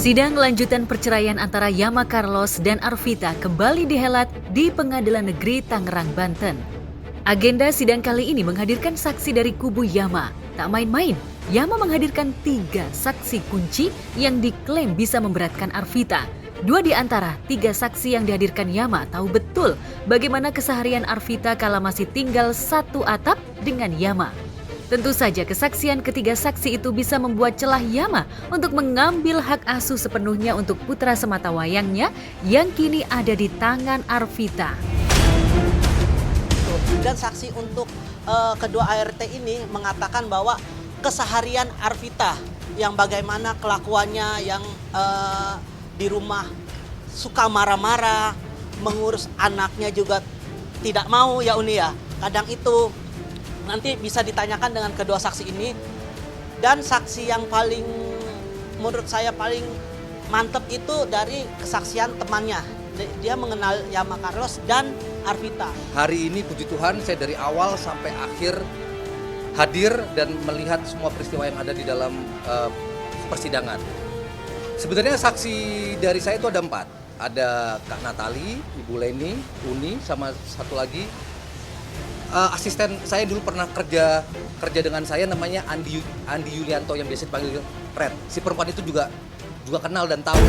Sidang lanjutan perceraian antara Yama Carlos dan Arvita kembali dihelat di Pengadilan Negeri Tangerang, Banten. Agenda sidang kali ini menghadirkan saksi dari kubu Yama. Tak main-main, Yama menghadirkan 3 saksi kunci yang diklaim bisa memberatkan Arvita. 2 di antara 3 saksi yang dihadirkan Yama tahu betul bagaimana keseharian Arvita kala masih tinggal satu atap dengan Yama. Tentu saja kesaksian ketiga saksi itu bisa membuat celah Yama untuk mengambil hak asuh sepenuhnya untuk putra sematawayangnya yang kini ada di tangan Arvita. Dan saksi untuk kedua ART ini mengatakan bahwa keseharian Arvita yang bagaimana kelakuannya yang di rumah suka marah-marah, mengurus anaknya juga tidak mau ya Uni ya. Kadang itu nanti bisa ditanyakan dengan kedua saksi ini. Dan saksi yang paling menurut saya paling mantep itu dari kesaksian temannya. Dia mengenal Yama Carlos dan Arvita. Hari ini puji Tuhan saya dari awal sampai akhir hadir dan melihat semua peristiwa yang ada di dalam persidangan. Sebenarnya saksi dari saya itu ada 4. Ada Kak Natali, Ibu Leni, Uni, sama satu lagi asisten saya dulu pernah kerja dengan saya, namanya Andi Yulianto yang biasa dipanggil Fred. Si perempuan itu juga kenal dan tahu.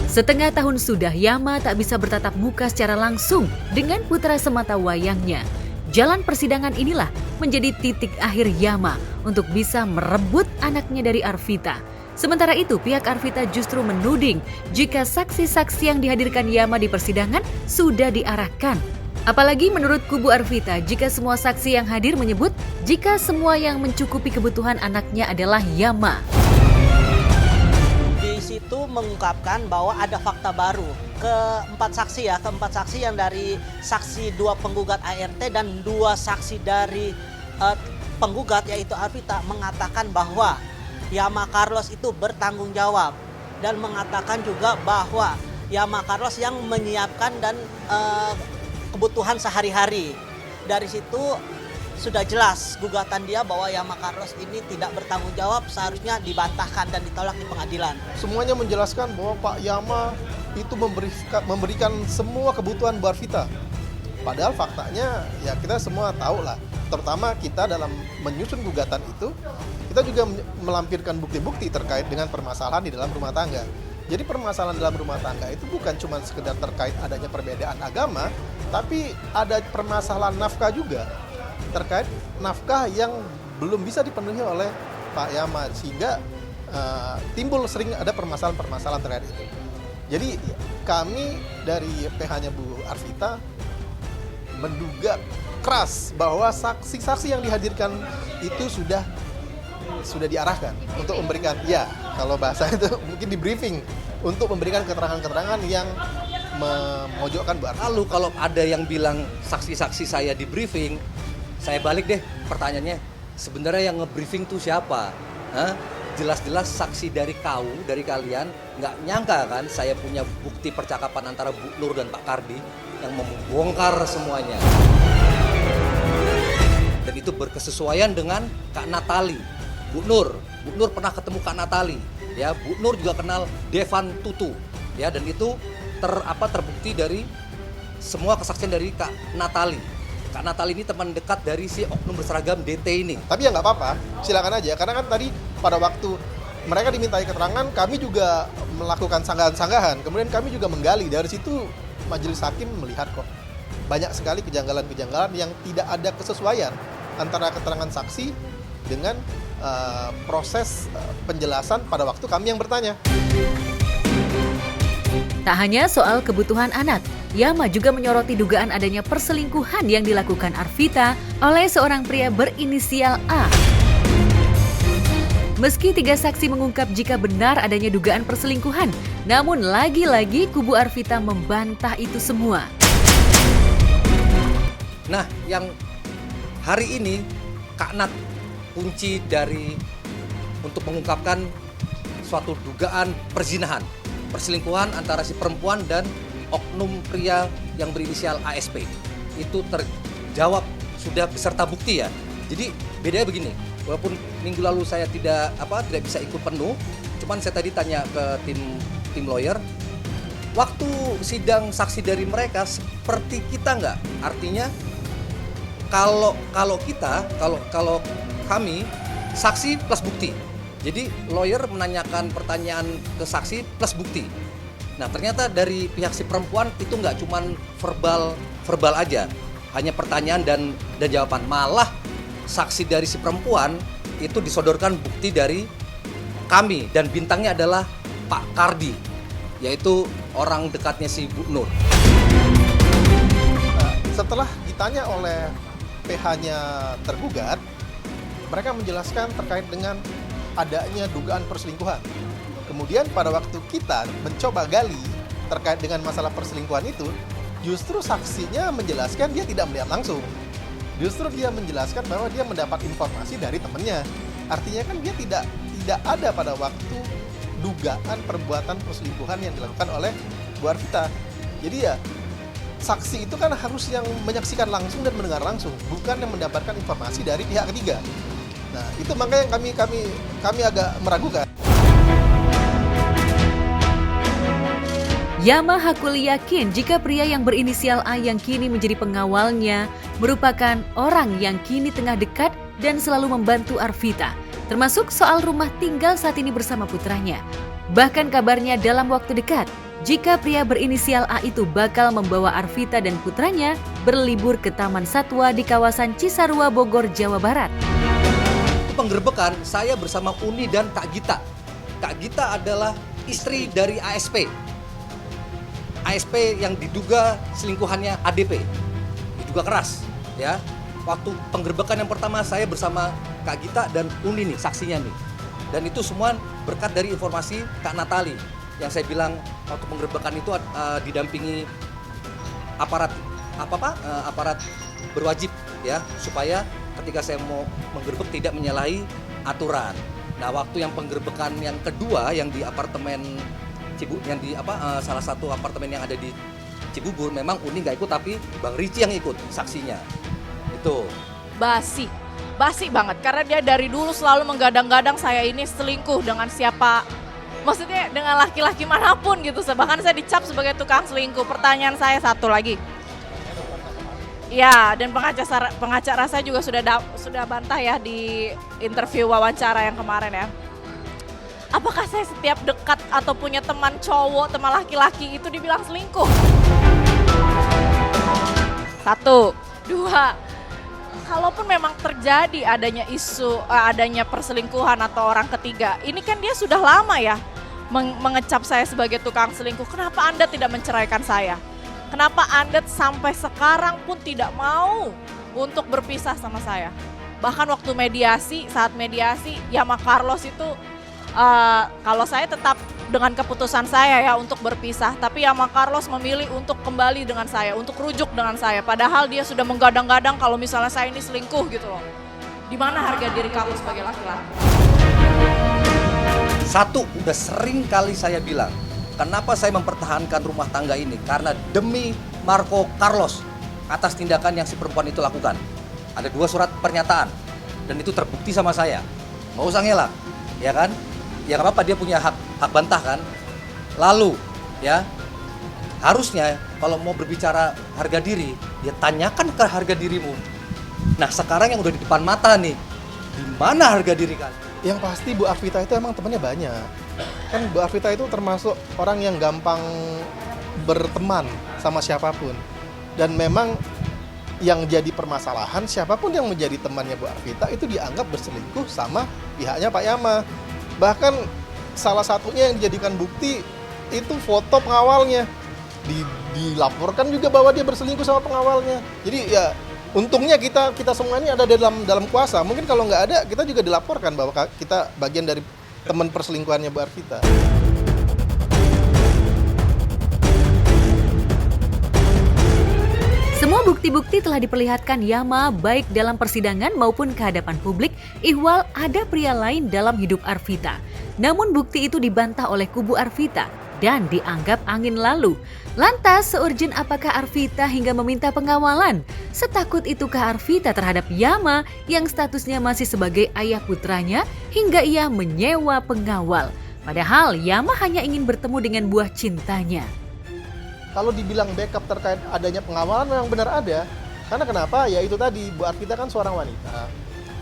Setengah tahun sudah Yama tak bisa bertatap muka secara langsung dengan putra sematawayangnya. Jalan persidangan inilah menjadi titik akhir Yama untuk bisa merebut anaknya dari Arvita. Sementara itu, pihak Arvita justru menuding jika saksi-saksi yang dihadirkan Yama di persidangan sudah diarahkan. Apalagi menurut kubu Arvita, jika semua saksi yang hadir menyebut jika semua yang mencukupi kebutuhan anaknya adalah Yama. Di situ mengungkapkan bahwa ada fakta baru. Keempat saksi yang dari saksi 2 penggugat ART dan 2 saksi dari penggugat yaitu Arvita mengatakan bahwa Yama Carlos itu bertanggung jawab dan mengatakan juga bahwa Yama Carlos yang menyiapkan dan kebutuhan sehari-hari. Dari situ sudah jelas gugatan dia bahwa Yama Carlos ini tidak bertanggung jawab, seharusnya dibantahkan dan ditolak di pengadilan. Semuanya menjelaskan bahwa Pak Yama itu memberikan semua kebutuhan Bu Arvita. Padahal faktanya ya kita semua tahu lah, terutama kita dalam menyusun gugatan itu, kita juga melampirkan bukti-bukti terkait dengan permasalahan di dalam rumah tangga. Jadi permasalahan dalam rumah tangga itu bukan cuma sekedar terkait adanya perbedaan agama, tapi ada permasalahan nafkah juga. Terkait nafkah yang belum bisa dipenuhi oleh Pak Yama, sehingga timbul sering ada permasalahan-permasalahan terkait itu. Jadi kami dari PH-nya Bu Arvita menduga keras bahwa saksi-saksi yang dihadirkan itu sudah diarahkan untuk memberikan, ya kalau bahasa itu mungkin di briefing, untuk memberikan keterangan-keterangan yang memojokkan Bu Arvita. Lalu kalau ada yang bilang saksi-saksi saya di briefing, saya balik deh pertanyaannya, sebenarnya yang nge-briefing tuh siapa? Jelas-jelas saksi dari kalian nggak nyangka kan saya punya bukti percakapan antara Bu Nur dan Pak Kardi yang membongkar semuanya. Dan itu berkesesuaian dengan Kak Natali. Bu Nur pernah ketemu Kak Natali, ya. Bu Nur juga kenal Devan Tutu, ya, dan itu terbukti dari semua kesaksian dari Kak Natali. Kak Natali ini teman dekat dari si oknum berseragam DT ini. Tapi ya nggak apa-apa, silakan aja. Karena kan tadi pada waktu mereka dimintai keterangan, kami juga melakukan sanggahan-sanggahan. Kemudian kami juga menggali. Dari situ majelis hakim melihat kok banyak sekali kejanggalan-kejanggalan yang tidak ada kesesuaian antara keterangan saksi dengan proses penjelasan pada waktu kami yang bertanya. Tak hanya soal kebutuhan anak, Yama juga menyoroti dugaan adanya perselingkuhan yang dilakukan Arvita oleh seorang pria berinisial A. Meski 3 saksi mengungkap jika benar adanya dugaan perselingkuhan, namun lagi-lagi kubu Arvita membantah itu semua. Nah, yang hari ini Kak Nat kunci untuk mengungkapkan suatu dugaan perzinahan, perselingkuhan antara si perempuan dan oknum pria yang berinisial ASP. Itu terjawab sudah beserta bukti ya. Jadi bedanya begini, Walaupun minggu lalu saya tidak bisa ikut penuh, cuman saya tadi tanya ke tim lawyer, waktu sidang saksi dari mereka seperti kita nggak? Artinya kalau kami saksi plus bukti. Jadi lawyer menanyakan pertanyaan ke saksi plus bukti. Nah ternyata dari pihak si perempuan itu nggak cuman verbal aja, hanya pertanyaan dan jawaban. Malah saksi dari si perempuan itu disodorkan bukti dari kami dan bintangnya adalah Pak Kardi, yaitu orang dekatnya si Bu Nur. Setelah ditanya oleh PH-nya tergugat, mereka menjelaskan terkait dengan adanya dugaan perselingkuhan. Kemudian pada waktu kita mencoba gali terkait dengan masalah perselingkuhan itu, justru saksinya menjelaskan dia tidak melihat langsung. Justru dia menjelaskan bahwa dia mendapat informasi dari temannya. Artinya kan dia tidak ada pada waktu dugaan perbuatan perselingkuhan yang dilakukan oleh Bu Arvita. Jadi ya, saksi itu kan harus yang menyaksikan langsung dan mendengar langsung, bukan yang mendapatkan informasi dari pihak ketiga. Nah, itu makanya kami agak meragukan. Yama Hakuli yakin jika pria yang berinisial A yang kini menjadi pengawalnya merupakan orang yang kini tengah dekat dan selalu membantu Arvita, termasuk soal rumah tinggal saat ini bersama putranya. Bahkan kabarnya dalam waktu dekat, jika pria berinisial A itu bakal membawa Arvita dan putranya berlibur ke Taman Satwa di kawasan Cisarua, Bogor, Jawa Barat. Penggerbekan saya bersama Uni dan Kak Gita. Kak Gita adalah istri dari ASP. ASP yang diduga selingkuhannya ADP. Diduga keras, ya. Waktu penggerbekan yang pertama saya bersama Kak Gita dan Uni nih, saksinya nih. Dan itu semua berkat dari informasi Kak Natali yang saya bilang waktu penggerbekan itu didampingi aparat berwajib, ya, supaya ketika saya mau menggerebek tidak menyalahi aturan. Nah, waktu yang penggerbekan yang kedua yang di apartemen salah satu apartemen yang ada di Cibubur, memang Uni nggak ikut tapi Bang Ricci yang ikut saksinya. Itu Basi banget karena dia dari dulu selalu menggadang-gadang saya ini selingkuh dengan siapa. Maksudnya dengan laki-laki manapun gitu. Bahkan saya dicap sebagai tukang selingkuh. Pertanyaan saya satu lagi. Ya, dan pengacara saya juga sudah bantah ya di interview wawancara yang kemarin ya. Apakah saya setiap dekat atau punya teman cowok, teman laki-laki itu dibilang selingkuh? 1, 2, kalaupun memang terjadi adanya isu, adanya perselingkuhan atau orang ketiga, ini kan dia sudah lama ya mengecap saya sebagai tukang selingkuh. Kenapa Anda tidak menceraikan saya? Kenapa Anda sampai sekarang pun tidak mau untuk berpisah sama saya? Bahkan waktu saat mediasi, Yama Carlos itu, kalau saya tetap dengan keputusan saya ya untuk berpisah, tapi Yama Carlos memilih untuk kembali dengan saya, untuk rujuk dengan saya. Padahal dia sudah menggadang-gadang kalau misalnya saya ini selingkuh gitu loh. Di mana harga diri kamu sebagai laki-laki? 1, udah sering kali saya bilang, kenapa saya mempertahankan rumah tangga ini? Karena demi Marco Carlos atas tindakan yang si perempuan itu lakukan. Ada 2 surat pernyataan dan itu terbukti sama saya. Nggak usah ngelak, ya kan? Ya nggak apa-apa, dia punya hak bantah kan. Lalu ya harusnya kalau mau berbicara harga diri, ya tanyakan ke harga dirimu. Nah sekarang yang udah di depan mata nih, di mana harga diri kan? Yang pasti Bu Arvita itu emang temannya banyak. Kan Bu Arvita itu termasuk orang yang gampang berteman sama siapapun. Dan memang yang jadi permasalahan, siapapun yang menjadi temannya Bu Arvita itu dianggap berselingkuh sama pihaknya Pak Yama. Bahkan salah satunya yang dijadikan bukti itu foto pengawalnya. Dilaporkan juga bahwa dia berselingkuh sama pengawalnya. Jadi ya untungnya kita semua ini ada dalam kuasa. Mungkin kalau nggak ada, kita juga dilaporkan bahwa kita bagian dari teman perselingkuhannya Bu Arvita. Semua bukti-bukti telah diperlihatkan Yama baik dalam persidangan maupun ke hadapan publik ihwal ada pria lain dalam hidup Arvita. Namun bukti itu dibantah oleh kubu Arvita. dan dianggap angin lalu. Lantas, seurgent apakah Arvita hingga meminta pengawalan? Setakut itukah Arvita terhadap Yama yang statusnya masih sebagai ayah putranya hingga ia menyewa pengawal? Padahal Yama hanya ingin bertemu dengan buah cintanya. Kalau dibilang backup terkait adanya pengawalan memang benar ada. Karena kenapa? Ya itu tadi, Bu Arvita kan seorang wanita.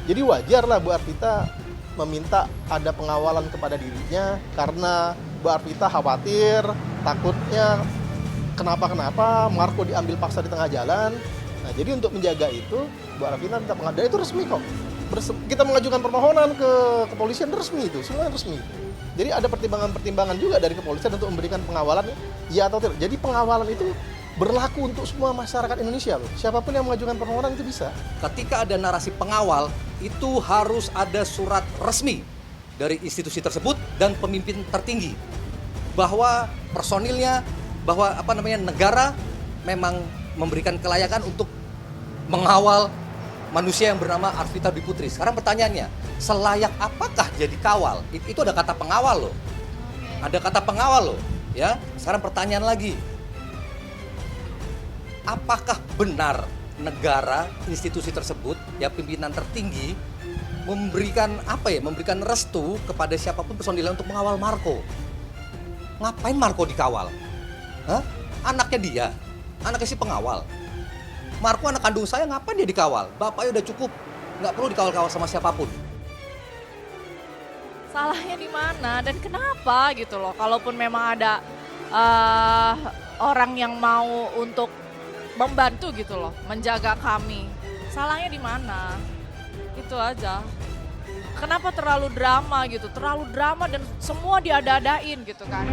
Jadi wajar lah Bu Arvita meminta ada pengawalan kepada dirinya karena Bu Arvita khawatir, takutnya kenapa-kenapa Marco diambil paksa di tengah jalan. Nah, jadi untuk menjaga itu, Bu Arvita minta pengawalan. Dan itu resmi kok. Kita mengajukan permohonan ke kepolisian, resmi itu, semuanya resmi. Jadi ada pertimbangan-pertimbangan juga dari kepolisian untuk memberikan pengawalan, ya atau tidak. Jadi pengawalan itu berlaku untuk semua masyarakat Indonesia loh. Siapapun yang mengajukan permohonan itu bisa. Ketika ada narasi pengawal, itu harus ada surat resmi dari institusi tersebut dan pemimpin tertinggi bahwa personilnya, bahwa negara memang memberikan kelayakan untuk mengawal manusia yang bernama Arvita Dwi Putri. Sekarang pertanyaannya, selayak apakah jadi kawal? Itu ada kata pengawal loh. Ada kata pengawal loh, ya. Sekarang pertanyaan lagi. Apakah benar negara, institusi tersebut, ya pimpinan tertinggi memberikan restu kepada siapapun personilnya untuk mengawal Marco? Ngapain Marco dikawal? Hah? Anaknya dia, anaknya si pengawal. Marco anak kandung saya, ngapain dia dikawal? Bapaknya udah cukup, nggak perlu dikawal-kawal sama siapapun. Salahnya di mana dan kenapa gitu loh? Kalaupun memang ada orang yang mau untuk membantu gitu loh, menjaga kami, salahnya di mana? Itu aja. Kenapa terlalu drama gitu? Terlalu drama dan semua diada-adain gitu kan?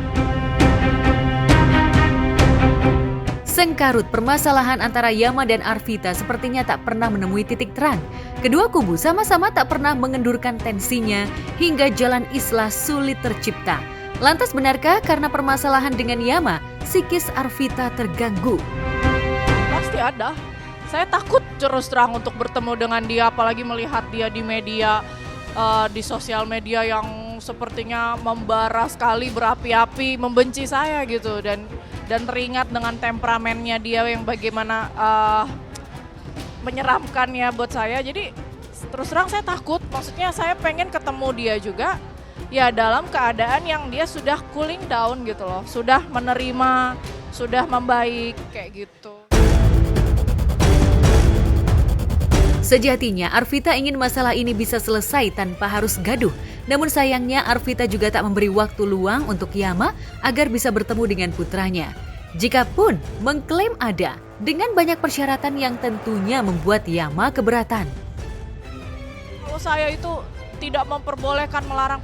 Sengkarut permasalahan antara Yama dan Arvita sepertinya tak pernah menemui titik terang. Kedua kubu sama-sama tak pernah mengendurkan tensinya hingga jalan islah sulit tercipta. Lantas benarkah karena permasalahan dengan Yama, psikis Arvita terganggu? Pasti ada. Saya takut terus terang untuk bertemu dengan dia, apalagi melihat dia di media, di sosial media yang sepertinya membara sekali, berapi-api, membenci saya gitu, dan teringat dengan temperamennya dia yang bagaimana menyeramkannya buat saya. Jadi terus terang saya takut, maksudnya saya pengen ketemu dia juga ya dalam keadaan yang dia sudah cooling down gitu loh, sudah menerima, sudah membaik kayak gitu. Sejatinya Arvita ingin masalah ini bisa selesai tanpa harus gaduh. Namun sayangnya Arvita juga tak memberi waktu luang untuk Yama agar bisa bertemu dengan putranya. Jikapun mengklaim ada, dengan banyak persyaratan yang tentunya membuat Yama keberatan. Kalau saya itu tidak memperbolehkan melarang,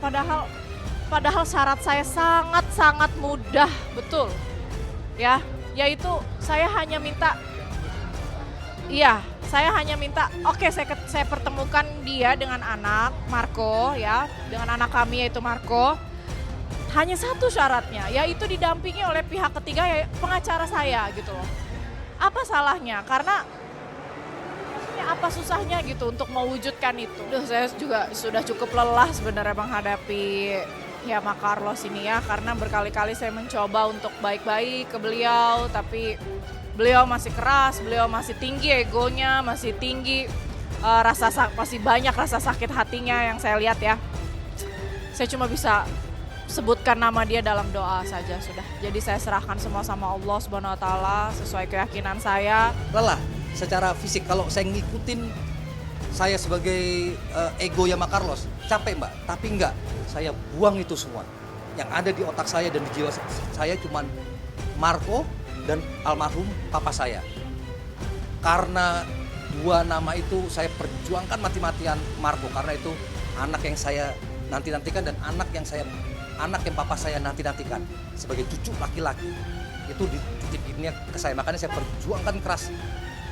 padahal syarat saya sangat-sangat mudah, betul. Ya, yaitu saya hanya minta oke, saya pertemukan dia dengan anak Marco ya, dengan anak kami yaitu Marco. Hanya satu syaratnya, yaitu didampingi oleh pihak ketiga, ya pengacara saya gitu loh. Apa salahnya? Karena apa susahnya gitu untuk mewujudkan itu. Saya juga sudah cukup lelah sebenarnya menghadapi Yama Carlos ini ya, karena berkali-kali saya mencoba untuk baik-baik ke beliau, tapi beliau masih keras, beliau masih tinggi egonya, masih tinggi masih banyak rasa sakit hatinya yang saya lihat ya. Saya cuma bisa sebutkan nama dia dalam doa saja sudah. Jadi saya serahkan semua sama Allah Subhanahu wa taala sesuai keyakinan saya. Lelah secara fisik kalau saya ngikutin saya sebagai ego Yama Carlos, capek Mbak, tapi enggak. Saya buang itu semua. Yang ada di otak saya dan di jiwa saya cuman Marco dan almarhum papa saya. Karena dua nama itu saya perjuangkan mati-matian Marco, karena itu anak yang saya nanti-nantikan dan anak yang papa saya nanti-nantikan sebagai cucu laki-laki. Itu dititipinnya ke saya, makanya saya perjuangkan keras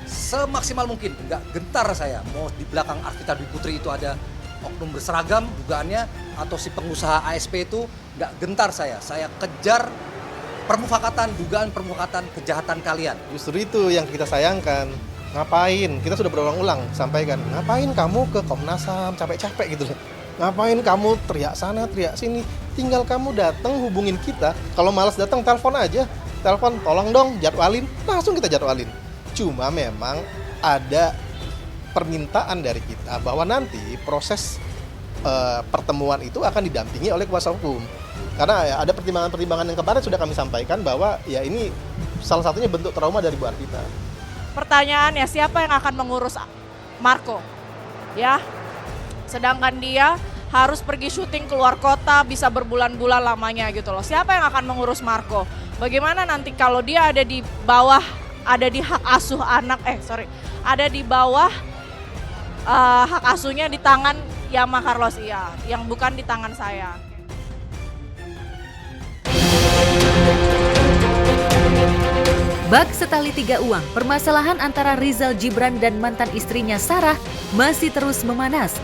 semaksimal mungkin. Nggak gentar saya, mau di belakang Arvita Dwi Putri itu ada oknum berseragam dugaannya atau si pengusaha ASP itu, nggak gentar saya kejar dugaan permufakatan kejahatan kalian. Justru itu yang kita sayangkan. Ngapain? Kita sudah berulang-ulang sampaikan. Ngapain kamu ke Komnas HAM capek-capek gitu loh. Ngapain kamu teriak sana, teriak sini? Tinggal kamu datang hubungin kita. Kalau malas datang, telepon aja. Telepon, tolong dong jadwalin. Langsung kita jadwalin. Cuma memang ada permintaan dari kita bahwa nanti proses pertemuan itu akan didampingi oleh kuasa hukum. Karena ya, ada pertimbangan-pertimbangan yang kemarin sudah kami sampaikan bahwa ya ini salah satunya bentuk trauma dari Bu Arvita. Pertanyaannya, siapa yang akan mengurus Marco? Ya, sedangkan dia harus pergi syuting keluar kota, bisa berbulan-bulan lamanya gitu loh. Siapa yang akan mengurus Marco? Bagaimana nanti kalau dia ada di bawah, ada di hak asuh anak, ada di bawah hak asuhnya di tangan Yama Carlos, iya, yang bukan di tangan saya. Bak setali tiga uang, permasalahan antara Rizal Gibran dan mantan istrinya Sarah masih terus memanas.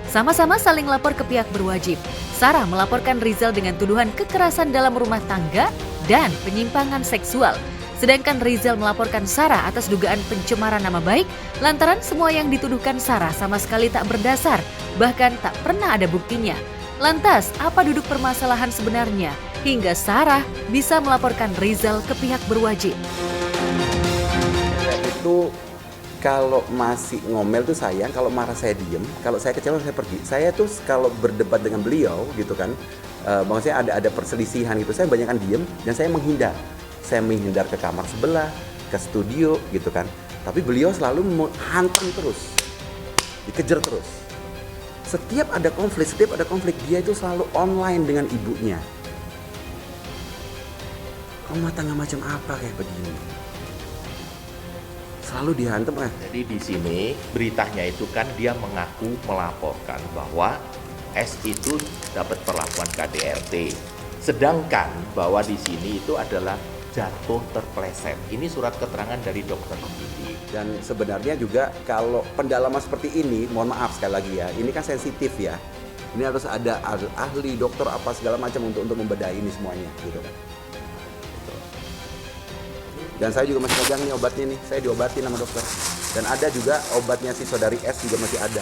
Sama-sama saling lapor ke pihak berwajib. Sarah melaporkan Rizal dengan tuduhan kekerasan dalam rumah tangga dan penyimpangan seksual. Sedangkan Rizal melaporkan Sarah atas dugaan pencemaran nama baik lantaran semua yang dituduhkan Sarah sama sekali tak berdasar, bahkan tak pernah ada buktinya. Lantas, apa duduk permasalahan sebenarnya hingga Sarah bisa melaporkan Rizal ke pihak berwajib? Itu kalau masih ngomel tuh sayang, kalau marah saya diem, kalau saya kecewa saya pergi. Saya tuh kalau berdebat dengan beliau gitu kan, maksudnya ada perselisihan gitu, saya banyakkan diem dan saya menghindar. Saya menghindar ke kamar sebelah, ke studio gitu kan. Tapi beliau selalu hantam terus, dikejar terus. Setiap ada konflik dia itu selalu online dengan ibunya. Rumah tangga macam apa kayak begini? Selalu dihantam kan? Jadi di sini beritanya itu kan dia mengaku melaporkan bahwa S itu dapat perlakuan KDRT. Sedangkan bahwa di sini itu adalah jatuh terpleset. Ini surat keterangan dari dokter pendidik. Dan sebenarnya juga kalau pendalaman seperti ini, mohon maaf sekali lagi ya, ini kan sensitif ya. Ini harus ada ahli, dokter apa segala macam untuk membedahi ini semuanya gitu kan. Dan saya juga masih pegang nih obatnya nih, saya diobatin sama dokter. Dan ada juga obatnya si saudari S juga masih ada.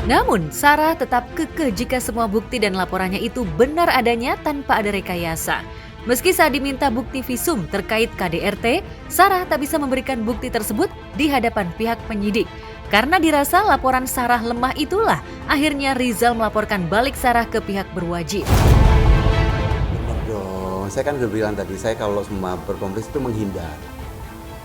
Namun, Sarah tetap kekeh jika semua bukti dan laporannya itu benar adanya tanpa ada rekayasa. Meski saat diminta bukti visum terkait KDRT, Sarah tak bisa memberikan bukti tersebut di hadapan pihak penyidik. Karena dirasa laporan Sarah lemah itulah, akhirnya Rizal melaporkan balik Sarah ke pihak berwajib. Benar dong, saya kan udah bilang tadi, saya kalau semua berkonflik itu menghindar.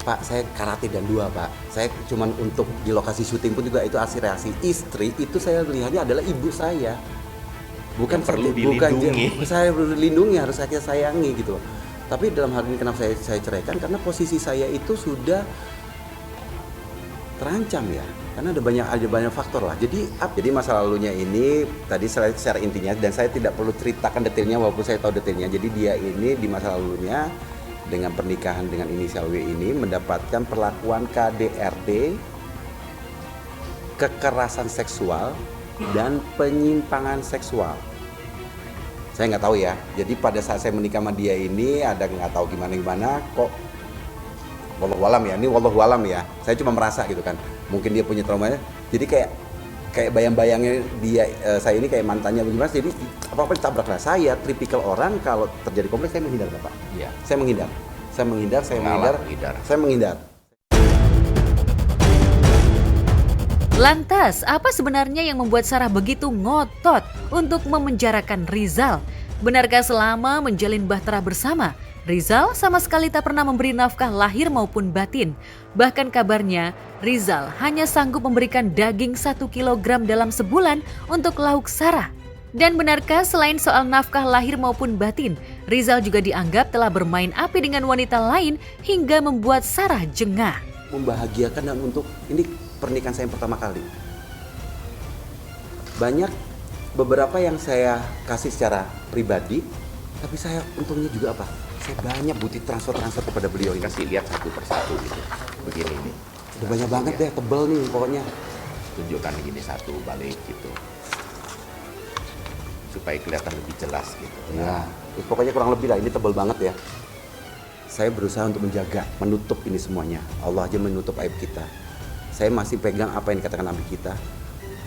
Pak, saya karate dan dua, Pak. Saya cuman untuk di lokasi syuting pun juga itu hasil reaksi. Istri itu saya lihatnya adalah ibu saya. Bukan perlu dilindungi. Saya perlu dilindungi, harus saya sayangi gitu. Tapi dalam hal ini kenapa saya ceraikan? Karena posisi saya itu sudah terancam ya. Karena ada banyak faktor lah. Jadi masa lalunya ini tadi secara intinya, dan saya tidak perlu ceritakan detailnya walaupun saya tahu detailnya. Jadi dia ini di masa lalunya dengan pernikahan dengan inisial W ini mendapatkan perlakuan KDRT, kekerasan seksual, dan penyimpangan seksual. Saya nggak tahu ya. Jadi pada saat saya menikah sama dia ini ada nggak tahu gimana kok. Wallahualam ya. Ini wallahualam ya. Saya cuma merasa gitu kan. Mungkin dia punya traumanya. Jadi kayak bayang-bayangnya dia saya ini kayak mantannya bagaimana. Jadi apa-apa ditabrak lah. Saya tipikal orang kalau terjadi konflik saya menghindar, Pak. Iya. Saya menghindar. Lantas, apa sebenarnya yang membuat Sarah begitu ngotot untuk memenjarakan Rizal? Benarkah selama menjalin bahtera bersama, Rizal sama sekali tak pernah memberi nafkah lahir maupun batin? Bahkan kabarnya, Rizal hanya sanggup memberikan daging 1 kilogram dalam sebulan untuk lauk Sarah. Dan benarkah selain soal nafkah lahir maupun batin, Rizal juga dianggap telah bermain api dengan wanita lain hingga membuat Sarah jengah? Membahagiakan dan untuk ini pernikahan saya yang pertama kali. Banyak beberapa yang saya kasih secara pribadi, tapi saya untungnya juga apa? Saya banyak butuh transfer kepada beliau ini. Kasih lihat satu persatu gitu. Begini nih. Udah banyak banget deh, tebel nih pokoknya. Tunjukkan gini satu balik gitu. Supaya kelihatan lebih jelas gitu. Ya, pokoknya kurang lebih lah, ini tebal banget ya. Saya berusaha untuk menjaga, menutup ini semuanya. Allah aja menutup aib kita. saya masih pegang apa yang dikatakan nabi kita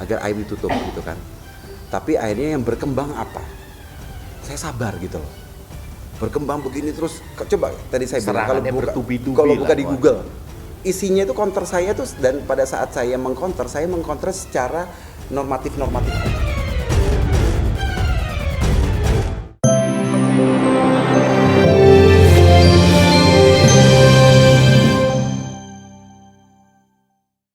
agar aib ditutup gitu kan. Tapi akhirnya yang berkembang apa? Saya sabar gitu loh. Berkembang begini terus, coba tadi saya bilang kalau buka di Google, isinya itu counter saya tuh, dan pada saat saya mengcounter secara normatif.